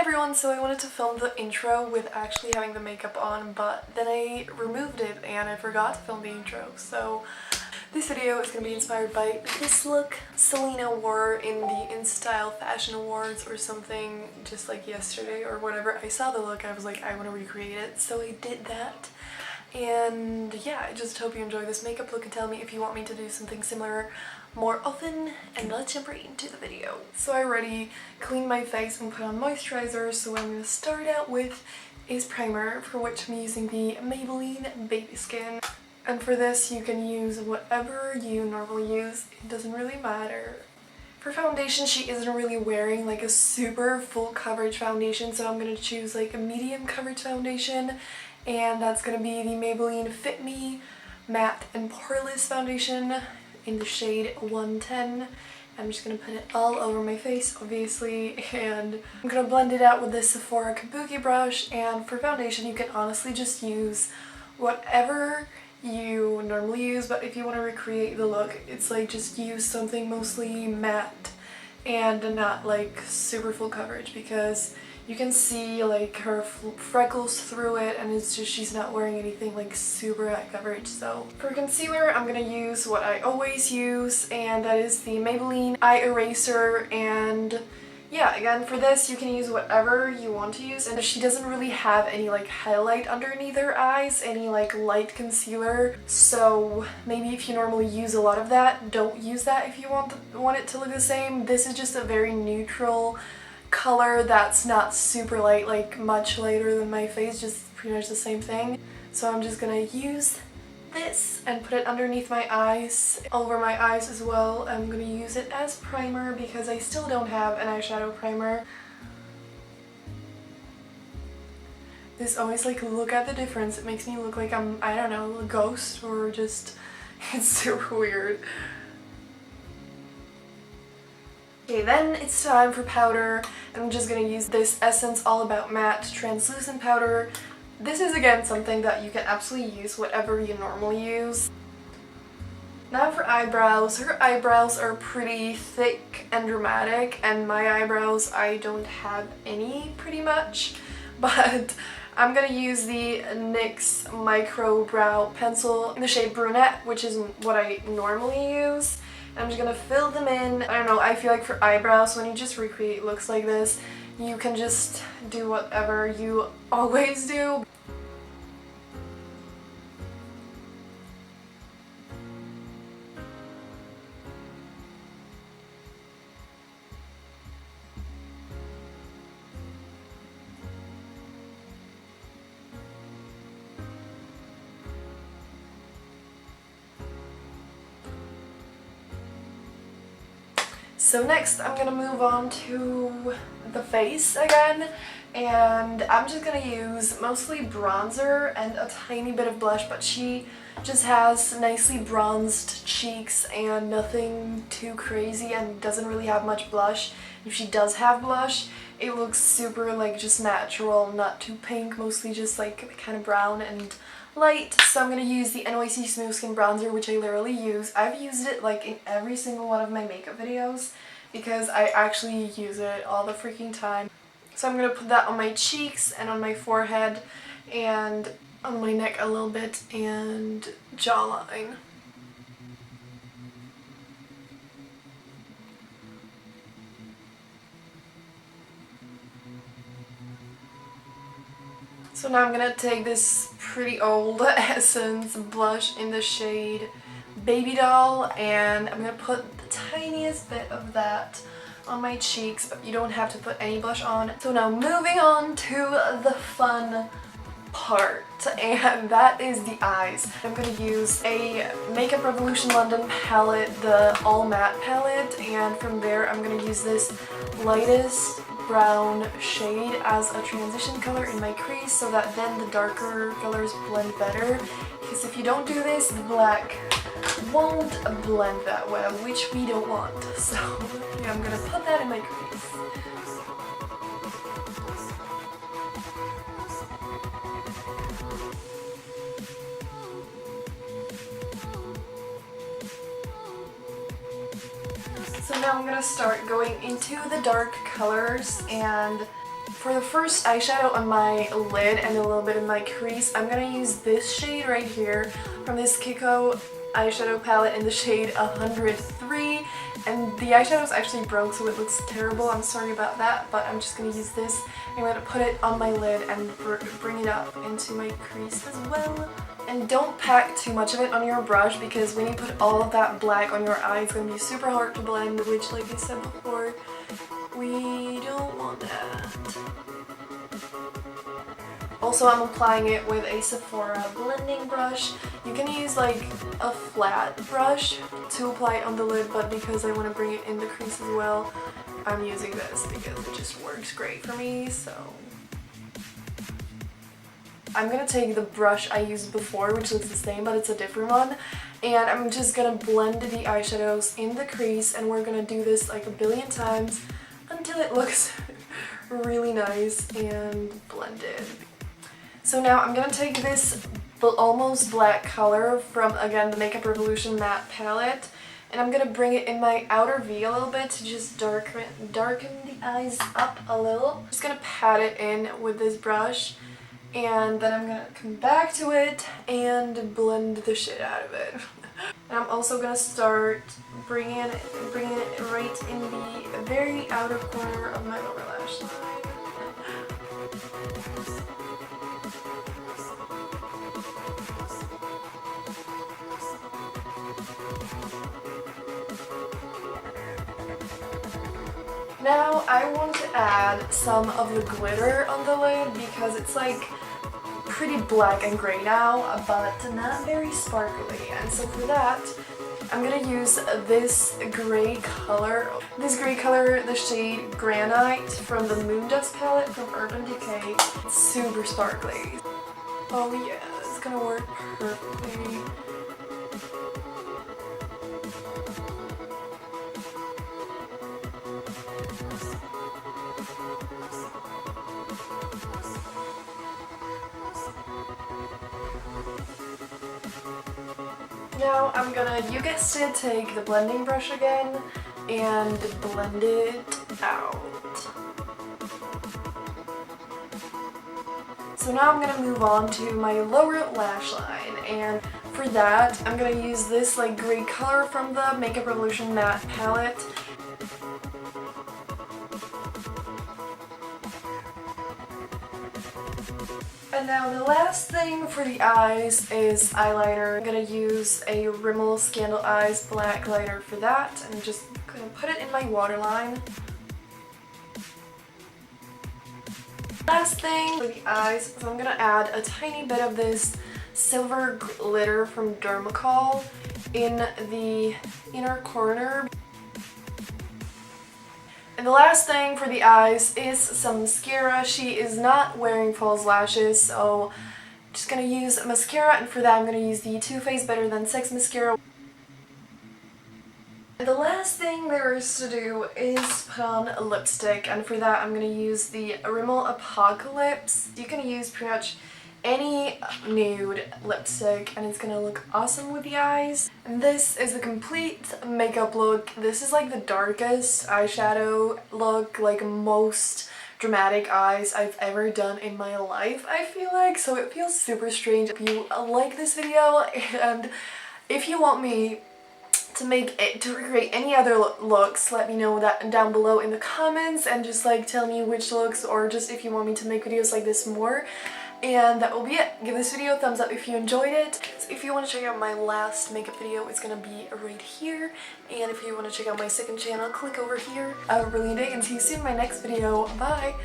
everyone, so I wanted to film the intro with actually having the makeup on, but then I removed it and I forgot to film the intro. So this video is going to be inspired by this look Selena wore in the InStyle Fashion Awards or something just like yesterday or whatever. I saw the look, I was like, I want to recreate it, so I did that. And yeah, I just hope you enjoy this makeup look and tell me if you want me to do something similar more often, and let's jump right into the video. So I already cleaned my face and put on moisturizer, so what I'm going to start out with is primer, for which I'm using the Maybelline Baby Skin. And for this you can use whatever you normally use, it doesn't really matter. For foundation, she isn't really wearing like a super full coverage foundation, so I'm going to choose like a medium coverage foundation, and that's going to be the Maybelline Fit Me Matte and Poreless Foundation in the shade 110. I'm just going to put it all over my face, obviously, and I'm going to blend it out with this Sephora Kabuki brush. And for foundation, you can honestly just use whatever you normally use, but if you want to recreate the look, it's like just use something mostly matte and not like super full coverage, because you can see like her freckles through it, and it's just she's not wearing anything like super high coverage. So for concealer, I'm gonna use what I always use, and that is the Maybelline Eye Eraser. And yeah, again, for this you can use whatever you want to use, and she doesn't really have any like highlight underneath her eyes, any like light concealer, so maybe if you normally use a lot of that, don't use that if you want it to look the same. This is just a very neutral color that's not super light, like much lighter than my face, just pretty much the same thing. So I'm just gonna use this and put it underneath my eyes, over my eyes as well. I'm gonna use it as primer because I still don't have an eyeshadow primer. This always like, look at the difference, it makes me look like I'm, I don't know, a ghost, or just, it's super weird. Okay, then it's time for powder. I'm just gonna use this Essence All About Matte Translucent Powder. This is again something that you can absolutely use whatever you normally use. Now for eyebrows. Her eyebrows are pretty thick and dramatic, and my eyebrows, I don't have any pretty much, but I'm gonna use the NYX Micro Brow Pencil in the shade Brunette, which is what I normally use. I'm just gonna fill them in. I don't know, I feel like for eyebrows, when you just recreate looks like this, you can just do whatever you always do. So next I'm gonna move on to the face again, and I'm just gonna use mostly bronzer and a tiny bit of blush, but she just has nicely bronzed cheeks and nothing too crazy, and doesn't really have much blush. If she does have blush, it looks super like just natural, not too pink, mostly just like kind of brown and light. So I'm gonna use the NYC Smooth Skin Bronzer, which I literally use. I've used it like in every single one of my makeup videos because I actually use it all the freaking time. So I'm gonna put that on my cheeks and on my forehead and on my neck a little bit, and jawline. So now I'm gonna take this pretty old Essence blush in the shade Baby Doll, and I'm gonna put the tiniest bit of that on my cheeks, but you don't have to put any blush on. So now moving on to the fun part, and that is the eyes. I'm gonna use a Makeup Revolution London palette, the All Matte palette, and from there I'm gonna use this lightest brown shade as a transition color in my crease, so that then the darker colors blend better, because if you don't do this, the black won't blend that well, which we don't want. So yeah, I'm gonna put that in my crease. So now I'm gonna start going into the dark colors, and For the first eyeshadow on my lid and a little bit in my crease, I'm going to use this shade right here from this Kiko eyeshadow palette in the shade 103. And the eyeshadow is actually broke, so it looks terrible. I'm sorry about that, but I'm just going to use this. I'm going to put it on my lid and bring it up into my crease as well. And don't pack too much of it on your brush, because when you put all of that black on your eye, it's going to be super hard to blend, which, like I said before, we don't want that. Also, I'm applying it with a Sephora blending brush. You can use like a flat brush to apply it on the lid, but because I want to bring it in the crease as well, I'm using this because it just works great for me. So I'm gonna take the brush I used before, which looks the same, but it's a different one, and I'm just gonna blend the eyeshadows in the crease, and we're gonna do this like a billion times until it looks really nice and blended. So now I'm gonna take this almost black color from, again, the Makeup Revolution matte palette, and I'm gonna bring it in my outer V a little bit to just darken the eyes up a little. Just gonna pat it in with this brush, and then I'm gonna come back to it and blend the shit out of it. And I'm also gonna start bringing it right in the very outer corner of my lower lash line. Now I want to add some of the glitter on the lid because it's like pretty black and gray now, but not very sparkly. And so for that, I'm gonna use this gray color. The shade Granite from the Moon Dust palette from Urban Decay. It's super sparkly. Oh yeah, it's gonna work perfectly. Now I'm gonna, you guessed it, take the blending brush again and blend it out. So now I'm gonna move on to my lower lash line, and for that I'm gonna use this like gray color from the Makeup Revolution matte palette. And now the last thing for the eyes is eyeliner. I'm gonna use a Rimmel Scandal Eyes black liner for that, and I'm just gonna put it in my waterline. Last thing for the eyes, so I'm gonna add a tiny bit of this silver glitter from Dermacol in the inner corner. And the last thing for the eyes is some mascara. She is not wearing false lashes, so I'm just gonna use mascara, and for that I'm gonna use the Too Faced Better Than Sex mascara. And the last thing there is to do is put on a lipstick, and for that I'm gonna use the Rimmel Apocalypse. You can use pretty much any nude lipstick and it's gonna look awesome with the eyes. And this is the complete makeup look. This is like the darkest eyeshadow look, like most dramatic eyes I've ever done in my life, I feel like, so it feels super strange. If you like this video and if you want me to recreate any other looks, let me know that down below in the comments, and just like tell me which looks, or just if you want me to make videos like this more. And that will be it. Give this video a thumbs up if you enjoyed it. So if you want to check out my last makeup video, it's gonna be right here. And if you want to check out my second channel, click over here. Have a brilliant day and see you soon in my next video. Bye!